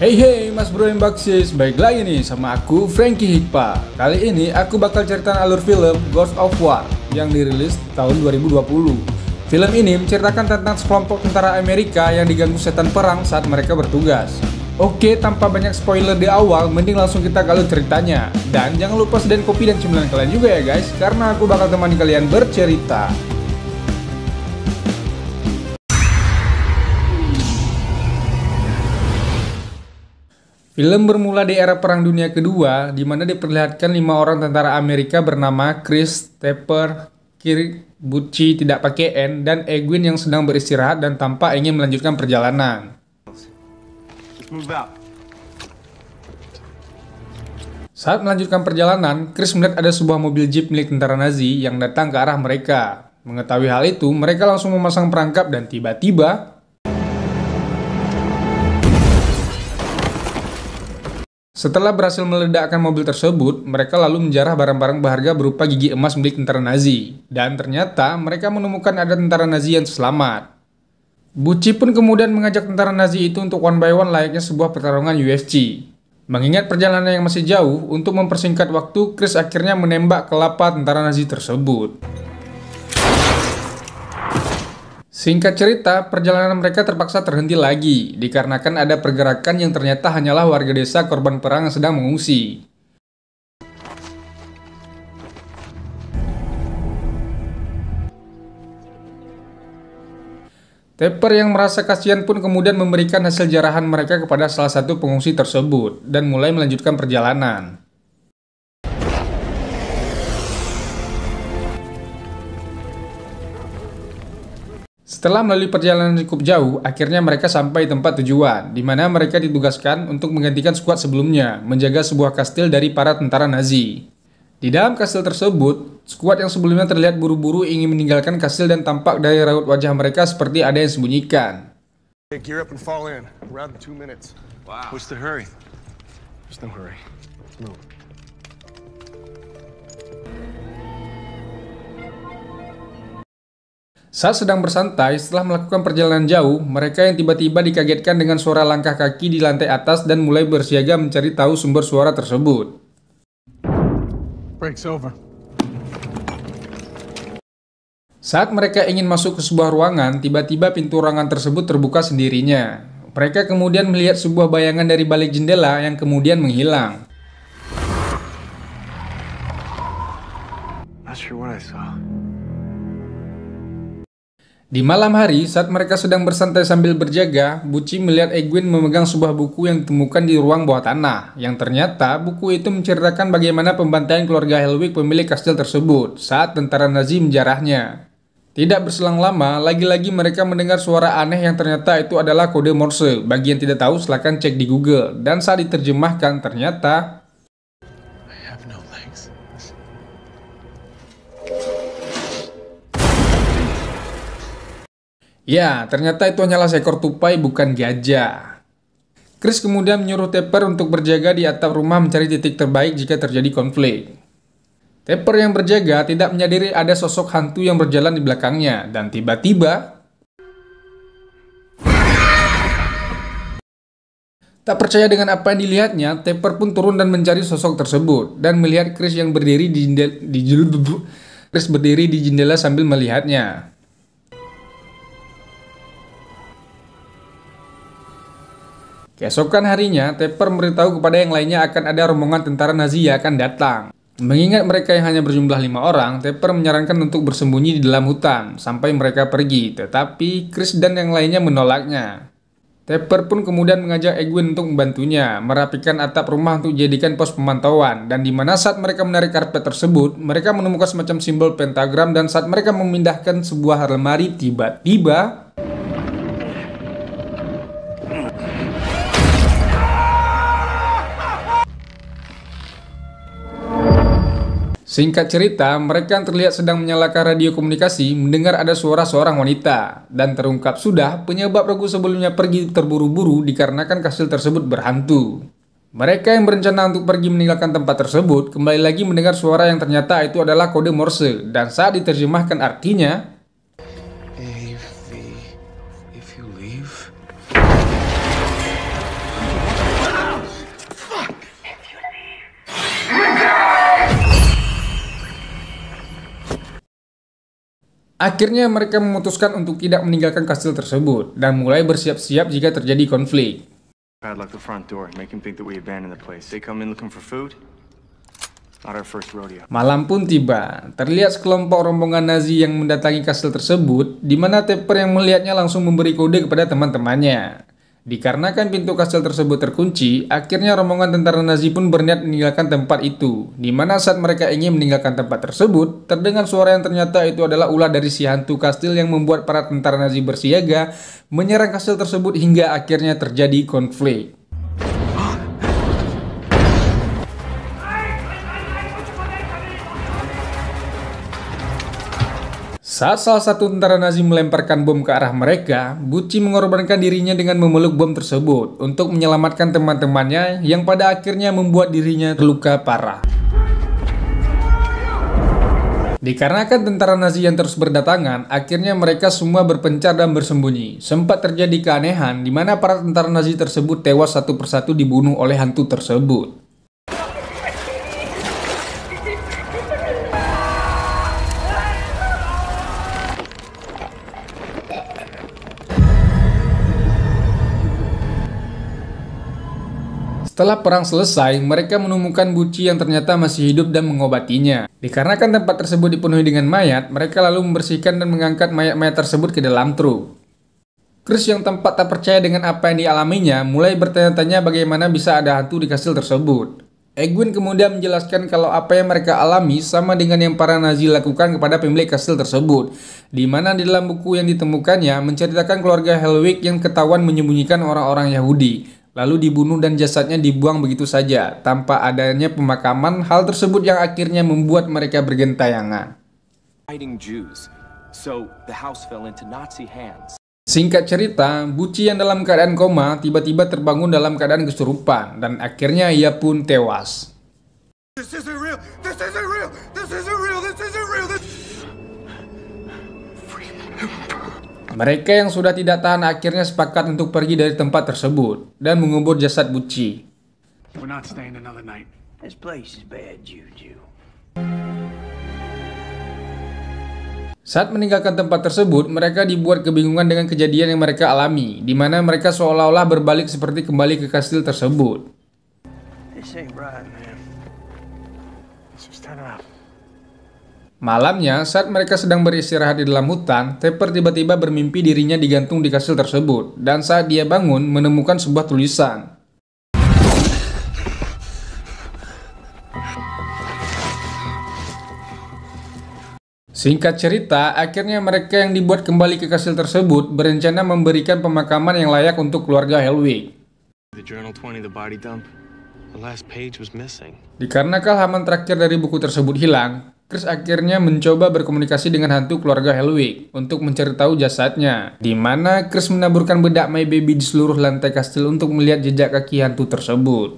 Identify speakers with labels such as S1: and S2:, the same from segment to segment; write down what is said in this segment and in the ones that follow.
S1: Hey hey mas bro yang baksis, baik lagi nih sama aku Frankie Hikpa. Kali ini aku bakal ceritakan alur film Ghost of War yang dirilis tahun 2020. Film ini menceritakan tentang sekelompok tentara Amerika yang diganggu setan perang saat mereka bertugas. Oke, tanpa banyak spoiler di awal, mending langsung kita ke alur ceritanya. Dan jangan lupa sediain kopi dan cemilan kalian juga ya guys, karena aku bakal temani kalian bercerita. Film bermula di era Perang Dunia Kedua, di mana diperlihatkan 5 orang tentara Amerika bernama Chris, Tepper, Kirk, Butchie tidak pakai N, dan Egwin yang sedang beristirahat dan tampak ingin melanjutkan perjalanan. Saat melanjutkan perjalanan, Chris melihat ada sebuah mobil jeep milik tentara Nazi yang datang ke arah mereka. Mengetahui hal itu, mereka langsung memasang perangkap dan tiba-tiba setelah berhasil meledakkan mobil tersebut, mereka lalu menjarah barang-barang berharga berupa gigi emas milik tentara Nazi. Dan ternyata mereka menemukan ada tentara Nazi yang selamat. Butchie pun kemudian mengajak tentara Nazi itu untuk one by one layaknya sebuah pertarungan UFC. Mengingat perjalanan yang masih jauh, untuk mempersingkat waktu, Chris akhirnya menembak kelapa tentara Nazi tersebut. Singkat cerita, perjalanan mereka terpaksa terhenti lagi, dikarenakan ada pergerakan yang ternyata hanyalah warga desa korban perang yang sedang mengungsi. Tepper yang merasa kasihan pun kemudian memberikan hasil jarahan mereka kepada salah satu pengungsi tersebut, dan mulai melanjutkan perjalanan. Setelah melalui perjalanan cukup jauh, akhirnya mereka sampai tempat tujuan, di mana mereka ditugaskan untuk menggantikan skuad sebelumnya, menjaga sebuah kastil dari para tentara Nazi. Di dalam kastil tersebut, skuad yang sebelumnya terlihat buru-buru ingin meninggalkan kastil dan tampak dari raut wajah mereka seperti ada yang sembunyikan.
S2: Gear up and fall in. Around 2 minutes.
S3: Wow. What's the hurry?
S2: There's no hurry. Move.
S1: Saat sedang bersantai, setelah melakukan perjalanan jauh, mereka yang tiba-tiba dikagetkan dengan suara langkah kaki di lantai atas dan mulai bersiaga mencari tahu sumber suara tersebut.
S2: Break's over.
S1: Saat mereka ingin masuk ke sebuah ruangan, tiba-tiba pintu ruangan tersebut terbuka sendirinya. Mereka kemudian melihat sebuah bayangan dari balik jendela yang kemudian menghilang.
S3: Not sure what I saw.
S1: Di malam hari, saat mereka sedang bersantai sambil berjaga, Butchie melihat Egwin memegang sebuah buku yang ditemukan di ruang bawah tanah. Yang ternyata, buku itu menceritakan bagaimana pembantaian keluarga Helwig pemilik kastil tersebut saat tentara Nazi menjarahnya. Tidak berselang lama, lagi-lagi mereka mendengar suara aneh yang ternyata itu adalah kode Morse. Bagi yang tidak tahu, silakan cek di Google. Dan saat diterjemahkan, ternyata ya, ternyata itu hanyalah seekor tupai, bukan gajah. Chris kemudian menyuruh Tepper untuk berjaga di atap rumah mencari titik terbaik jika terjadi konflik. Tepper yang berjaga tidak menyadari ada sosok hantu yang berjalan di belakangnya, dan tiba-tiba tak percaya dengan apa yang dilihatnya, Tepper pun turun dan mencari sosok tersebut, dan melihat Chris yang berdiri di jendela sambil melihatnya. Keesokan harinya, Tepper memberitahu kepada yang lainnya akan ada rombongan tentara Nazi yang akan datang. Mengingat mereka yang hanya berjumlah 5 orang, Tepper menyarankan untuk bersembunyi di dalam hutan sampai mereka pergi, tetapi Chris dan yang lainnya menolaknya. Tepper pun kemudian mengajak Egwin untuk membantunya merapikan atap rumah untuk dijadikan pos pemantauan, dan di mana saat mereka menarik karpet tersebut, mereka menemukan semacam simbol pentagram, dan saat mereka memindahkan sebuah lemari, tiba-tiba singkat cerita, mereka yang terlihat sedang menyalakan radio komunikasi mendengar ada suara seorang wanita. Dan terungkap sudah penyebab regu sebelumnya pergi terburu-buru dikarenakan kastil tersebut berhantu. Mereka yang berencana untuk pergi meninggalkan tempat tersebut kembali lagi mendengar suara yang ternyata itu adalah kode Morse. Dan saat diterjemahkan artinya,
S3: If you leave,
S1: Akhirnya mereka memutuskan untuk tidak meninggalkan kastil tersebut dan mulai bersiap-siap jika terjadi konflik.
S3: Padlock the front door, make him think that we abandoned the place. They come in looking for food. Not our first rodeo.
S1: Malam pun tiba, terlihat sekelompok rombongan Nazi yang mendatangi kastil tersebut, di mana Tepper yang melihatnya langsung memberi kode kepada teman-temannya. Dikarenakan pintu kastil tersebut terkunci, akhirnya rombongan tentara Nazi pun berniat meninggalkan tempat itu. Di mana saat mereka ingin meninggalkan tempat tersebut, terdengar suara yang ternyata itu adalah ulah dari si hantu kastil yang membuat para tentara Nazi bersiaga menyerang kastil tersebut hingga akhirnya terjadi konflik. Saat salah satu tentara Nazi melemparkan bom ke arah mereka, Bucci mengorbankan dirinya dengan memeluk bom tersebut untuk menyelamatkan teman-temannya yang pada akhirnya membuat dirinya terluka parah. Dikarenakan tentara Nazi yang terus berdatangan, akhirnya mereka semua berpencar dan bersembunyi. Sempat terjadi keanehan di mana para tentara Nazi tersebut tewas satu persatu dibunuh oleh hantu tersebut. Setelah perang selesai, mereka menemukan Bucci yang ternyata masih hidup dan mengobatinya. Dikarenakan tempat tersebut dipenuhi dengan mayat, mereka lalu membersihkan dan mengangkat mayat-mayat tersebut ke dalam truk. Chris yang tampak tak percaya dengan apa yang dialaminya, mulai bertanya-tanya bagaimana bisa ada hantu di kastil tersebut. Egwin kemudian menjelaskan kalau apa yang mereka alami sama dengan yang para Nazi lakukan kepada pemilik kastil tersebut, di mana di dalam buku yang ditemukannya menceritakan keluarga Hellwig yang ketahuan menyembunyikan orang-orang Yahudi, lalu dibunuh dan jasadnya dibuang begitu saja, tanpa adanya pemakaman. Hal tersebut yang akhirnya membuat mereka bergentayangan. Singkat cerita, Bucci yang dalam keadaan koma tiba-tiba terbangun dalam keadaan kesurupan, dan akhirnya ia pun tewas. Mereka yang sudah tidak tahan akhirnya sepakat untuk pergi dari tempat tersebut dan mengubur jasad Bucci. Saat meninggalkan tempat tersebut, mereka dibuat kebingungan dengan kejadian yang mereka alami, di mana mereka seolah-olah berbalik seperti kembali ke kastil tersebut. Malamnya, saat mereka sedang beristirahat di dalam hutan, Tepper tiba-tiba bermimpi dirinya digantung di kastil tersebut, dan saat dia bangun, menemukan sebuah tulisan. Singkat cerita, akhirnya mereka yang dibuat kembali ke kastil tersebut berencana memberikan pemakaman yang layak untuk keluarga Hellwig. Dikarenakan halaman terakhir dari buku tersebut hilang, Chris akhirnya mencoba berkomunikasi dengan hantu keluarga Hellwig untuk mencari tahu jasadnya, di mana Chris menaburkan bedak My Baby di seluruh lantai kastil untuk melihat jejak kaki hantu tersebut.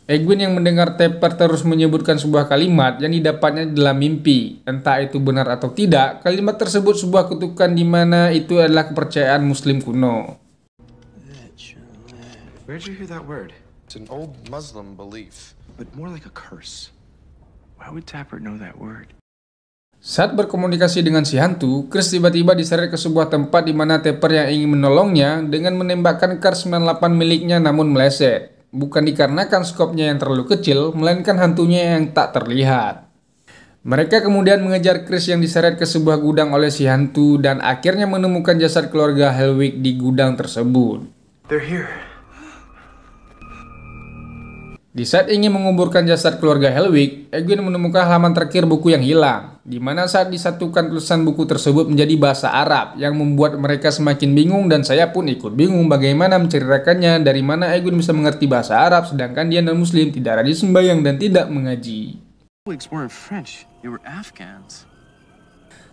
S1: Egwin yang mendengar Tepper terus menyebutkan sebuah kalimat yang didapatnya dalam mimpi. Entah itu benar atau tidak, kalimat tersebut sebuah kutukan di mana itu adalah kepercayaan Muslim kuno.
S3: Where'd you hear that word?
S2: It's an old Muslim belief.
S3: But more like a curse. Why would Tappert know that word?
S1: Saat berkomunikasi dengan si hantu, Chris tiba-tiba diseret ke sebuah tempat di mana Tepper yang ingin menolongnya dengan menembakkan Kar 98 miliknya namun meleset. Bukan dikarenakan skopnya yang terlalu kecil, melainkan hantunya yang tak terlihat. Mereka kemudian mengejar Chris yang diseret ke sebuah gudang oleh si hantu dan akhirnya menemukan jasad keluarga Hellwig di gudang tersebut.
S3: They're here.
S1: Di saat ingin menguburkan jasad keluarga Hellwig, Egwin menemukan halaman terakhir buku yang hilang, di mana saat disatukan tulisan buku tersebut menjadi bahasa Arab yang membuat mereka semakin bingung dan saya pun ikut bingung bagaimana menceritakannya. Dari mana Egwin bisa mengerti bahasa Arab sedangkan dia non-Muslim, tidak rajin sembahyang dan tidak mengaji.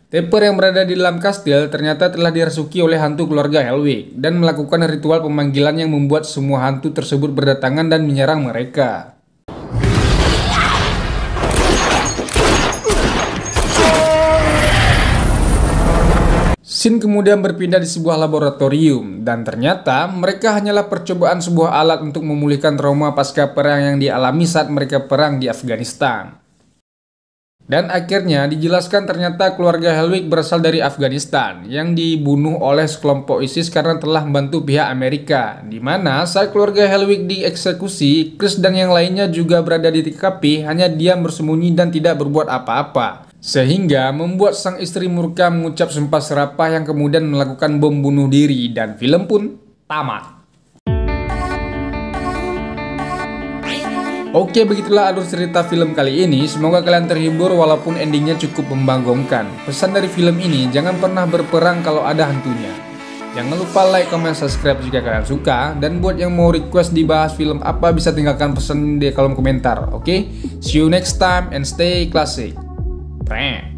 S1: Tepper yang berada di dalam kastil ternyata telah dirasuki oleh hantu keluarga Hellwig dan melakukan ritual pemanggilan yang membuat semua hantu tersebut berdatangan dan menyerang mereka. Scene kemudian berpindah di sebuah laboratorium dan ternyata mereka hanyalah percobaan sebuah alat untuk memulihkan trauma pasca perang yang dialami saat mereka perang di Afghanistan. Dan akhirnya dijelaskan ternyata keluarga Helwig berasal dari Afghanistan yang dibunuh oleh sekelompok ISIS karena telah membantu pihak Amerika. Di mana saat keluarga Helwig dieksekusi, Chris dan yang lainnya juga berada di TKP, hanya diam bersembunyi dan tidak berbuat apa-apa. Sehingga membuat sang istri murka mengucap sumpah serapah yang kemudian melakukan bom bunuh diri dan film pun tamat. Oke, begitulah alur cerita film kali ini. Semoga kalian terhibur walaupun endingnya cukup membanggongkan. Pesan dari film ini, jangan pernah berperang kalau ada hantunya. Jangan lupa like, comment, subscribe jika kalian suka. Dan buat yang mau request dibahas film apa, bisa tinggalkan pesan di kolom komentar. Oke, see you next time and stay classic. Preng.